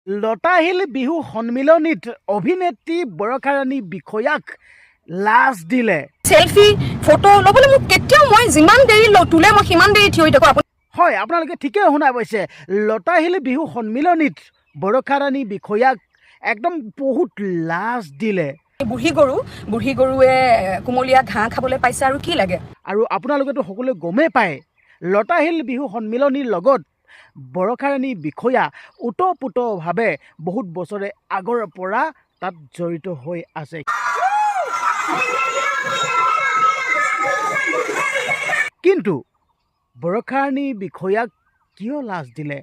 লতাশিল বিহু সন্মিলনীত অভিনেত্ৰী বৰষাৰাণী বিষয়াক লাজ দিলে। সেলফি ফটো ল'বলৈ মোক কেতিয়াও মই যিমান দেৰি তোলে মই সিমান দেৰি থিয় হৈ থাকোঁ। হয়, আপোনালোকে ঠিকেই শুনা পাইছে। লতাশিল বিহু সন্মিলনীত বৰষাৰাণী বিষয়াক একদম বহুত লাজ দিলে। বুঢ়ী গৰুৱে কুমলীয়া ঘাঁহ খাবলৈ পাইছে আৰু কি লাগে। আৰু আপোনালোকেতো সকলোৱে গমেই পায় লতাশিল বিহু সন্মিলনীৰ লগত বৰষাৰাণী বিষয়া ওতঃপ্ৰোতভাৱে বহুত বছৰে আগৰ পৰা তাত জড়িত হৈ আছে। কিন্তু বৰষাৰাণী বিষয়াক কিয় লাজ দিলে,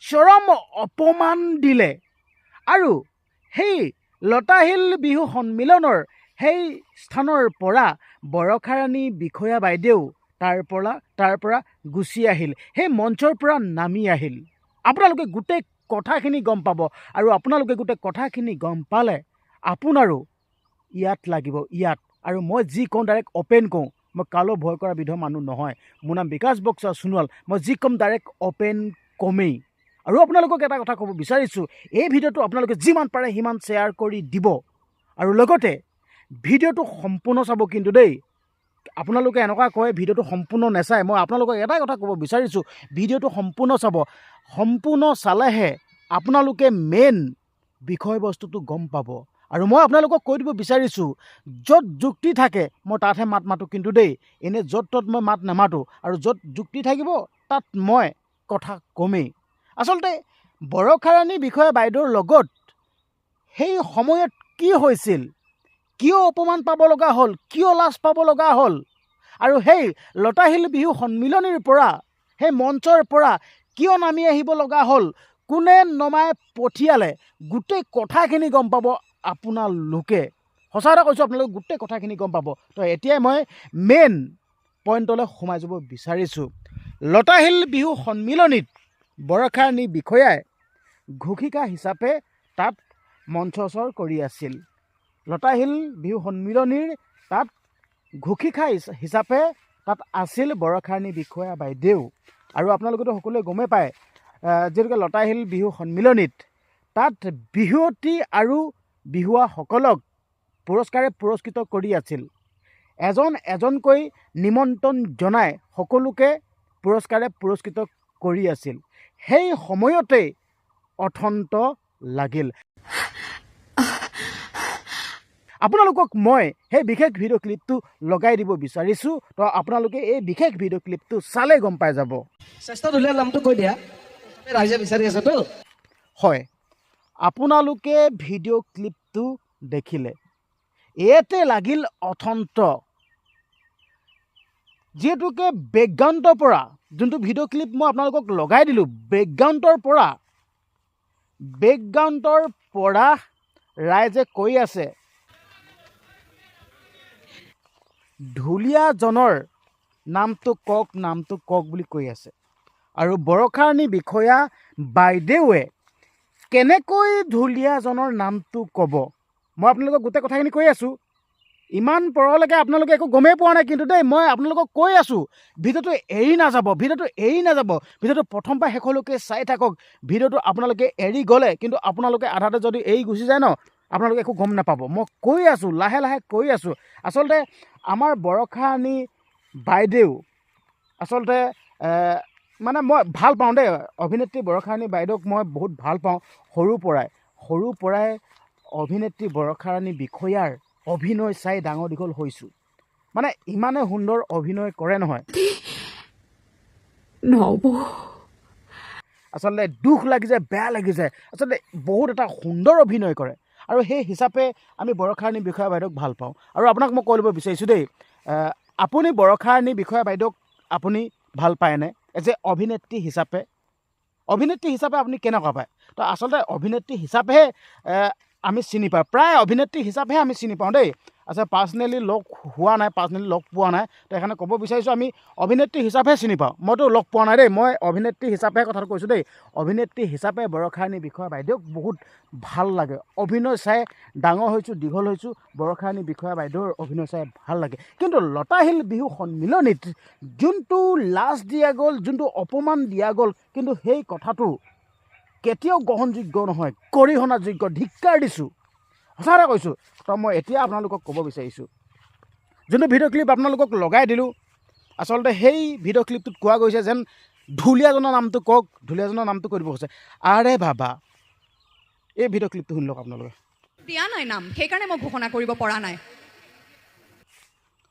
চৰম অপমান দিলে। আৰু সেই লতাশিল বিহু সন্মিলনৰ সেই স্থানৰ পৰা বৰষাৰাণী বিষয়া বাইদেউ তাৰ পৰা গুচি আহিল, সেই মঞ্চৰ পৰা নামি আহিল। আপোনালোকে গোটেই কথাখিনি গম পাব, আৰু আপোনালোকে গোটেই কথাখিনি গম পালে আপোনাৰো ইয়াত লাগিব, ইয়াত। আৰু মই যি কওঁ ডাইৰেক্ট অ'পেন কওঁ, মই কালৈ ভয় কৰা বিধৰ মানুহ নহয়। মোৰ নাম বিকাশ বক্সা সোণোৱাল। মই যি ক'ম ডাইৰেক্ট অ'পেন কমেই। আৰু আপোনালোকক এটা কথা ক'ব বিচাৰিছোঁ, এই ভিডিঅ'টো আপোনালোকে যিমান পাৰে সিমান শ্বেয়াৰ কৰি দিব, আৰু লগতে ভিডিঅ'টো সম্পূৰ্ণ চাব কিন্তু দেই। আপোনালোকে এনেকুৱা কয় ভিডিঅ'টো সম্পূৰ্ণ নাচায়। মই আপোনালোকক এটাই কথা ক'ব বিচাৰিছোঁ, ভিডিঅ'টো সম্পূৰ্ণ চাব। সম্পূৰ্ণ চালেহে আপোনালোকে মেইন বিষয়বস্তুটো গম পাব। আৰু মই আপোনালোকক কৈ দিব বিচাৰিছোঁ, য'ত যুক্তি থাকে মই তাতহে মাত মাতোঁ কিন্তু দেই। এনেই য'ত ত'ত মই মাত নামাতোঁ, আৰু য'ত যুক্তি থাকিব তাত মই কথা কমেই। আচলতে বৰষাৰাণী বিষয়া বাইদেউৰ লগত সেই সময়ত কি হৈছিল, কিয় অপমান পাব লগা হ'ল, কিয় লাজ পাব লগা হ'ল, আৰু সেই লতাশিল বিহু সন্মিলনীৰ পৰা সেই মঞ্চৰ পৰা কিয় নামি আহিব লগা হ'ল, কোনে নমাই পঠিয়ালে, গোটেই কথাখিনি গম পাব আপোনালোকে। সঁচা কথা কৈছোঁ, আপোনালোকে গোটেই কথাখিনি গম পাব। তো এতিয়াই মই মেইন পইণ্টলৈ সোমাই যাব বিচাৰিছোঁ। লতাশিল বিহু সন্মিলনীত বৰষাৰাণী বিষয়াই ঘোষিকা হিচাপে তাত মঞ্চচৰ কৰি আছিল। লতাশিল বিহু সন্মিলনীৰ তাত ঘোষিকা হিচাপে তাত আছিল বৰষাৰাণী বিষয়া বাইদেউ। আৰু আপোনালোকেতো সকলোৱে গমেই পায়, যিহেতুকে লতাশিল বিহু সন্মিলনীত তাত বিহুৱতী আৰু বিহুৱাসকলক পুৰস্কাৰে পুৰস্কৃত কৰি আছিল। এজন এজনকৈ নিমন্ত্ৰণ জনাই সকলোকে পুৰস্কাৰে পুৰস্কৃত কৰি আছিল। সেই সময়তেই অথন্ত লাগিল। আপোনালোকক মই সেই বিশেষ ভিডিঅ' ক্লিপটো লগাই দিব বিচাৰিছোঁ। তো আপোনালোকে এই বিশেষ ভিডিঅ' ক্লিপটো চালে গম পাই যাব। শ্ৰেষ্ঠ ঢুলীয়া নামটো কৈ দিয়া, ৰাইজে বিচাৰি আছেতো। হয়, আপোনালোকে ভিডিঅ' ক্লিপটো দেখিলে ইয়াতে লাগিল অথন্ত। যিহেতুকে বেকগ্ৰাউণ্ডৰ পৰা যোনটো ভিডিঅ' ক্লিপ মই আপোনালোকক লগাই দিলোঁ, বেকগ্ৰাউণ্ডৰ পৰা ৰাইজে কৈ আছে ঢুলীয়াজনৰ নামটো কওক বুলি কৈ আছে। আৰু বৰষাৰাণী বিষয়া বাইদেৱে কেনেকৈ ঢুলীয়াজনৰ নামটো ক'ব, মই আপোনালোকক গোটেই কথাখিনি কৈ আছোঁ। ইমান পৰলৈকে আপোনালোকে একো গমেই পোৱা নাই কিন্তু দেই। মই আপোনালোকক কৈ আছোঁ, ভিডিঅ'টো এৰি নাযাব, ভিডিঅ'টো প্ৰথম পৰা শেষলৈকে চাই থাকক। ভিডিঅ'টো আপোনালোকে এৰি গ'লে কিন্তু আপোনালোকে আধাতে যদি এৰি গুচি যায় ন, আপোনালোকে একো গম নাপাব। মই কৈ আছোঁ, লাহে লাহে কৈ আছোঁ। আচলতে আমাৰ বৰষাৰাণী বাইদেউ আচলতে মানে মই ভাল পাওঁ দেই, অভিনেত্ৰী বৰষাৰাণী বাইদেউক মই বহুত ভাল পাওঁ। সৰুৰ পৰাই অভিনেত্ৰী বৰষাৰাণী বিষয়াৰ অভিনয় চাই ডাঙৰ দীঘল হৈছোঁ। মানে ইমানে সুন্দৰ অভিনয় কৰে নহয়, আচলতে দুখ লাগি যায়, বেয়া লাগি যায়। আচলতে বহুত এটা সুন্দৰ অভিনয় কৰে, আৰু সেই হিচাপে আমি বৰষাৰাণী বিষয়া বাইদেউক ভাল পাওঁ। আৰু আপোনাক মই কৈ দিব বিচাৰিছোঁ দেই, আপুনি বৰষাৰাণী বিষয়া বাইদেউক আপুনি ভাল পায়নে? এজ এ অভিনেত্ৰী হিচাপে আপুনি কেনেকুৱা পায়? তো আচলতে অভিনেত্ৰী হিচাপেহে আমি চিনি পাওঁ, প্ৰায় অভিনেত্ৰী হিচাপেহে আমি চিনি পাওঁ দেই। আচ্ছা, পাৰ্চনেলি লগ হোৱা নাই, পাৰ্চনেলি লগ পোৱা নাই, তো সেইকাৰণে ক'ব বিচাৰিছোঁ আমি অভিনেত্ৰী হিচাপেহে চিনি পাওঁ। মইতো লগ পোৱা নাই দেই, মই অভিনেত্ৰী হিচাপেহে কথাটো কৈছোঁ দেই। অভিনেত্ৰী হিচাপে বৰষাৰাণী বিষয়া বাইদেউক বহুত ভাল লাগে। অভিনয় চাই ডাঙৰ হৈছোঁ, দীঘল হৈছোঁ, বৰষাৰাণী বিষয়া বাইদেউৰ অভিনয় চাই ভাল লাগে। কিন্তু লতাশিল বিহু সন্মিলনীত যোনটো লাজ দিয়া গ'ল, যোনটো অপমান দিয়া গ'ল, কিন্তু সেই কথাটো কেতিয়াও গ্ৰহণযোগ্য নহয়, গৰিহণাযোগ্য, ধিক্কাৰ দিছোঁ, সঁচাকৈ কৈছোঁ। তো মই এতিয়া আপোনালোকক ক'ব বিচাৰিছোঁ, যোনটো ভিডিঅ' ক্লিপ আপোনালোকক লগাই দিলোঁ, আচলতে সেই ভিডিঅ' ক্লিপটোত কোৱা গৈছে যেন ঢুলীয়াজনৰ নামটো কওক, ঢুলীয়াজনৰ নামটো কৈ দিব কৈছে। আৰে বাবা, এই ভিডিঅ' ক্লিপটো শুনি লওক আপোনালোকে। দিয়া নাই নাম, সেইকাৰণে মই ঘোষণা কৰিব পৰা নাই।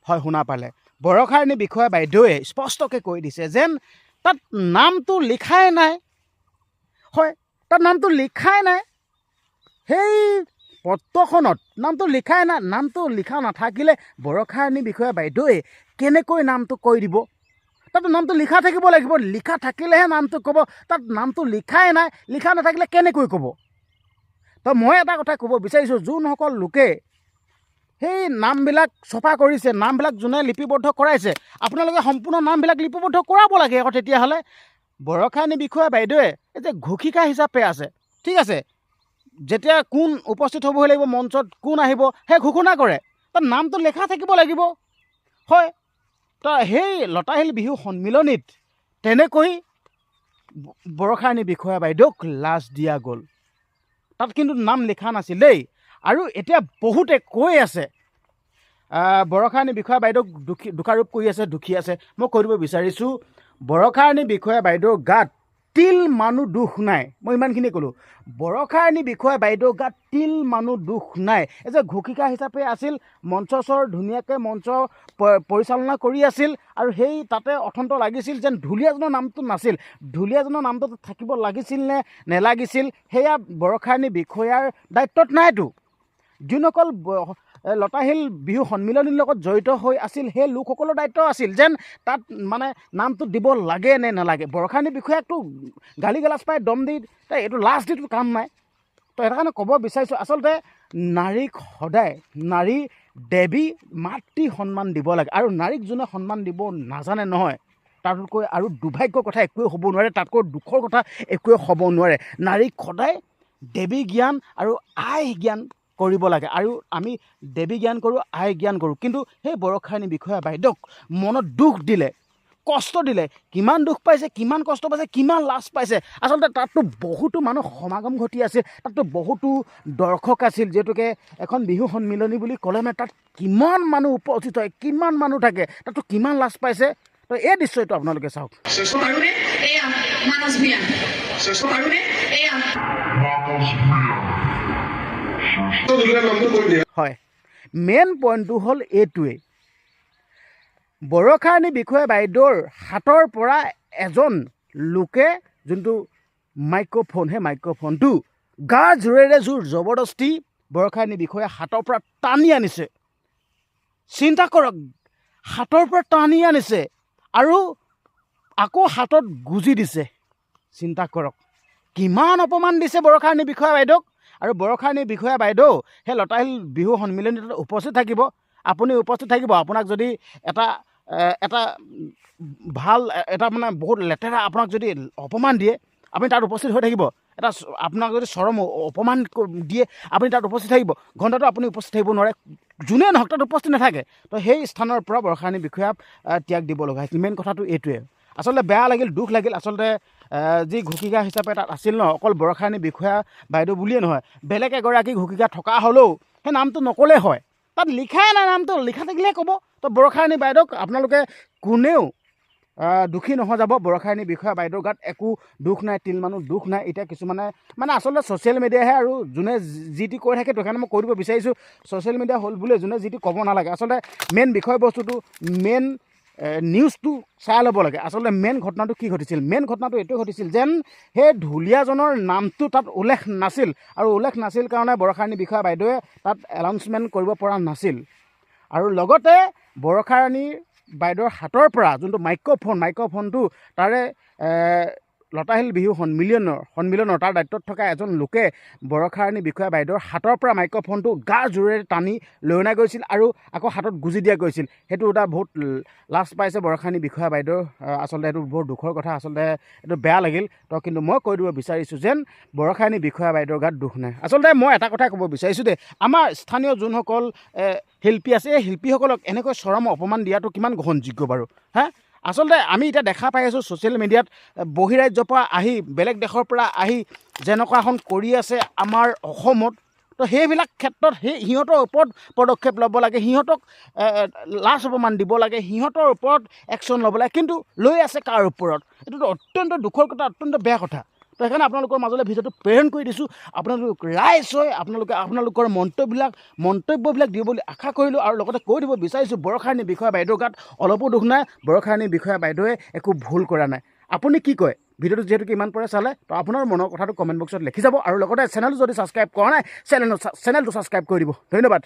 হয়, শুনা পালে, বৰষাৰণী বিষয়া বাইদেৱে স্পষ্টকৈ কৈ দিছে যেন তাত নামটো লিখাই নাই। হয়, তাত নামটো লিখাই নাই, সেই পত্ৰখনত নামটো লিখাই নাই। নামটো লিখা নাথাকিলে বৰষাৰণী বিষয়া বাইদেৱে কেনেকৈ নামটো কৈ দিব? তাত নামটো লিখা থাকিব লাগিব, লিখা থাকিলেহে নামটো ক'ব। তাত নামটো লিখাই নাই, লিখা নাথাকিলে কেনেকৈ ক'ব? তো মই এটা কথা ক'ব বিচাৰিছোঁ, যোনসকল লোকে সেই নামবিলাক চফা কৰিছে, নামবিলাক যোনে লিপিবদ্ধ কৰাইছে, আপোনালোকে সম্পূৰ্ণ নামবিলাক লিপিবদ্ধ কৰাব লাগে আকৌ। তেতিয়াহ'লে বৰষাৰণী বিষয়া বাইদেৱে এই যে ঘোষিকা হিচাপে আছে, ঠিক আছে, যেতিয়া কোন উপস্থিত হ'বহি লাগিব মঞ্চত, কোন আহিব, সেই ঘোষণা কৰে, তাত নামটো লেখা থাকিব লাগিব। হয়, তো সেই লতাশিল বিহু সন্মিলনীত তেনেকৈ বৰষাৰণী বিষয়া বাইদেউক লাজ দিয়া গ'ল। তাত কিন্তু নাম লিখা নাছিল দেই। আৰু এতিয়া বহুতে কৈ আছে বৰষাৰণী বিষয়া বাইদেউক দোষাৰোপ কৰি আছে, দুখী আছে। মই কৈ দিব বিচাৰিছোঁ, বৰষাৰণী বিষয়া বাইদেউৰ গাত তিল মানুহ দুখ নাই। মই ইমানখিনি ক'লোঁ, বৰষাৰণী বিষয়া বাইদেউৰ গাত তিল মানুহ দুখ নাই। এই যে ঘোষিকা হিচাপে আছিল, মঞ্চৰ ধুনীয়াকৈ মঞ্চ পৰিচালনা কৰি আছিল, আৰু সেই তাতে অথন্ত লাগিছিল যেন ঢুলীয়াজনৰ নামটো নাছিল। ঢুলীয়াজনৰ নামটো থাকিব লাগিছিল নে নেলাগিছিল, সেয়া বৰষাৰণী বিষয়াৰ দায়িত্বত নাইতো। যোনসকল লতাশিল বিহু সন্মিলনীৰ লগত জড়িত হৈ আছিল, সেই লোকসকলৰ দায়িত্ব আছিল যেন তাত মানে নামটো দিব লাগে নে নালাগে। বৰষাৰণী বিষয়াকতো গালি গালাজ পাই দম দি এইটো লাজ দিটো কাম নাই। তো এটা কাৰণে ক'ব বিচাৰিছোঁ, আচলতে নাৰীক সদায় নাৰী দেৱী মাতৃ সন্মান দিব লাগে। আৰু নাৰীক যোনে সন্মান দিব নাজানে নহয়, তাতকৈ আৰু দুৰ্ভাগ্যৰ কথা একোৱে হ'ব নোৱাৰে, তাতকৈ দুখৰ কথা একোৱে হ'ব নোৱাৰে। নাৰীক সদায় দেৱী জ্ঞান আৰু আই জ্ঞান কৰিব লাগে। আৰু আমি দেৱী জ্ঞান কৰোঁ, আই জ্ঞান কৰোঁ। কিন্তু সেই বৰষাৰণী বিষয়া বাইদেউক মনত দুখ দিলে, কষ্ট দিলে, কিমান দুখ পাইছে, কিমান কষ্ট পাইছে, কিমান লাজ পাইছে। আচলতে তাততো বহুতো মানুহ সমাগম ঘটি আছিল, তাততো বহুতো দৰ্শক আছিল। যিহেতুকে এখন বিহু সন্মিলনী বুলি ক'লে মানে তাত কিমান মানুহ উপস্থিত হয়, কিমান মানুহ থাকে, তাততো কিমান লাজ পাইছে। তো এই দৃশ্যটো আপোনালোকে চাওক। হয়, মেইন পইণ্টটো হ'ল এইটোৱেই, বৰষাৰণী বিষয়া বাইদেউৰ হাতৰ পৰা এজন লোকে যোনটো মাইক্ৰফোন, সেই মাইক্ৰফোনটো গা জোৰেৰে জোৰ জবৰদস্তি বৰষাৰণী বিষয়া হাতৰ পৰা টানি আনিছে। চিন্তা কৰক, হাতৰ পৰা টানি আনিছে আৰু আকৌ হাতত গুজি দিছে। চিন্তা কৰক, কিমান অপমান দিছে বৰষাৰণী বিষয়া বাইদেউক। আৰু বৰষাৰণী বিষয়া বাইদেউ সেই লতাশিল বিহু সন্মিলনীত উপস্থিত থাকিব। আপুনি উপস্থিত থাকিব, আপোনাক যদি এটা ভাল এটা মানে বহুত লেতেৰা আপোনাক যদি অপমান দিয়ে, আপুনি তাত উপস্থিত হৈ থাকিব। এটা আপোনাক যদি চৰম অপমান দিয়ে, আপুনি তাত উপস্থিত থাকিব। ঘণ্টাটো আপুনি উপস্থিত থাকিব নোৱাৰে, যোনে নহওক তাত উপস্থিত নাথাকে। তো সেই স্থানৰ পৰা বৰষাৰণী বিষয়াক ত্যাগ দিব লগা হৈছিল। মেইন কথাটো এইটোৱে। আচলতে বেয়া লাগিল, দুখ লাগিল। আচলতে যি ঘোষিকা হিচাপে তাত আছিল ন, অকল বৰষাৰণী বিষয়া বাইদেউ বুলিয়ে নহয়, বেলেগ এগৰাকী ঘোষিকা থকা হ'লেও সেই নামটো নক'লে হয়। তাত লিখাই নাই, নামটো লিখা থাকিলেহে ক'ব। তো বৰষাৰণী বাইদেউক আপোনালোকে কোনেও দুখী নহয় যাব। বৰষাৰণী বিষয়া বাইদেউৰ গাত একো দুখ নাই, তিল মানুহ দুখ নাই। এতিয়া কিছুমানে মানে আচলতে ছ'চিয়েল মিডিয়াহে আৰু যোনে যি টি কৈ থাকে। তো সেইকাৰণে মই কৈ দিব বিচাৰিছোঁ, ছ'চিয়েল মিডিয়া হ'ল বুলি যোনে যি টি ক'ব নালাগে। আচলতে মেইন বিষয়বস্তুটো, মেইন নিউজটো চাই ল'ব লাগে। আচলতে মেইন ঘটনাটো কি ঘটিছিল? মেইন ঘটনাটো এইটোৱে ঘটিছিল যেন সেই ঢুলীয়াজনৰ নামটো তাত উল্লেখ নাছিল, আৰু উল্লেখ নাছিল কাৰণে বৰষাৰণী বিষয়া বাইদেৱে তাত এনাউন্সমেণ্ট কৰিব পৰা নাছিল। আৰু লগতে বৰষাৰণী বাইদেউৰ হাতৰ পৰা যোনটো মাইক্ৰফোনটো তাৰে লতাশিল বিহু সন্মিলনৰ তাৰ দায়িত্বত থকা এজন লোকে বৰষাৰণী বিষয়া বাইদেউৰ হাতৰ পৰা মাইক্ৰফোনটো গা জোৰেৰে টানি লৈ অনা গৈছিল আৰু আকৌ হাতত গুজি দিয়া গৈছিল। সেইটো এটা বহুত লাজ পাইছে বৰষাৰণী বিষয়া বাইদেউ। আচলতে এইটো বহুত দুখৰ কথা, আচলতে এইটো বেয়া লাগিল। তো কিন্তু মই কৈ দিব বিচাৰিছোঁ যেন বৰষাৰণী বিষয়া বাইদেউৰ গাত দুখ নাই। আচলতে মই এটা কথাই ক'ব বিচাৰিছোঁ দেই, আমাৰ স্থানীয় যোনসকল শিল্পী আছে, এই শিল্পীসকলক এনেকৈ চৰম অপমান দিয়াটো কিমান গ্ৰহণযোগ্য বাৰু? হা, আচলতে আমি এতিয়া দেখা পাই আছোঁ ছ'চিয়েল মিডিয়াত বহিৰাজ্যৰ পৰা আহি বেলেগ দেশৰ পৰা আহি যেনেকুৱা এখন কৰি আছে আমাৰ অসমত, তো সেইবিলাক ক্ষেত্ৰত সিহঁতৰ ওপৰত পদক্ষেপ ল'ব লাগে, সিহঁতক লাজ অপমান দিব লাগে, সিহঁতৰ ওপৰত একশ্যন ল'ব লাগে, কিন্তু লৈ আছে কাৰ ওপৰত? এইটোতো অত্যন্ত দুখৰ কথা, অত্যন্ত বেয়া কথা। তো সেইকাৰণে আপোনালোকৰ মাজলৈ ভিডিঅ'টো প্ৰেৰণ কৰি দিছোঁ। আপোনালোক ৰাইজ হৈ আপোনালোকৰ মন্তব্যবিলাক দিব বুলি আশা কৰিলোঁ, আৰু লগতে কৈ দিব বিচাৰিছোঁ বৰষাৰাণী বিষয়া বাইদেউৰ গাত অলপো দুখ নাই, বৰষাৰাণী বিষয়া বাইদেৱে একো ভুল কৰা নাই। আপুনি কি কয়? ভিডিঅ'টো যিহেতু কিমান পৰে চালে, তো আপোনাৰ মনৰ কথাটো কমেণ্ট বক্সত লিখি যাব, আৰু লগতে চেনেলটো যদি ছাবস্ক্ৰাইব কৰা নাই চেনেলটো ছাবস্ক্ৰাইব কৰি দিব। ধন্যবাদ।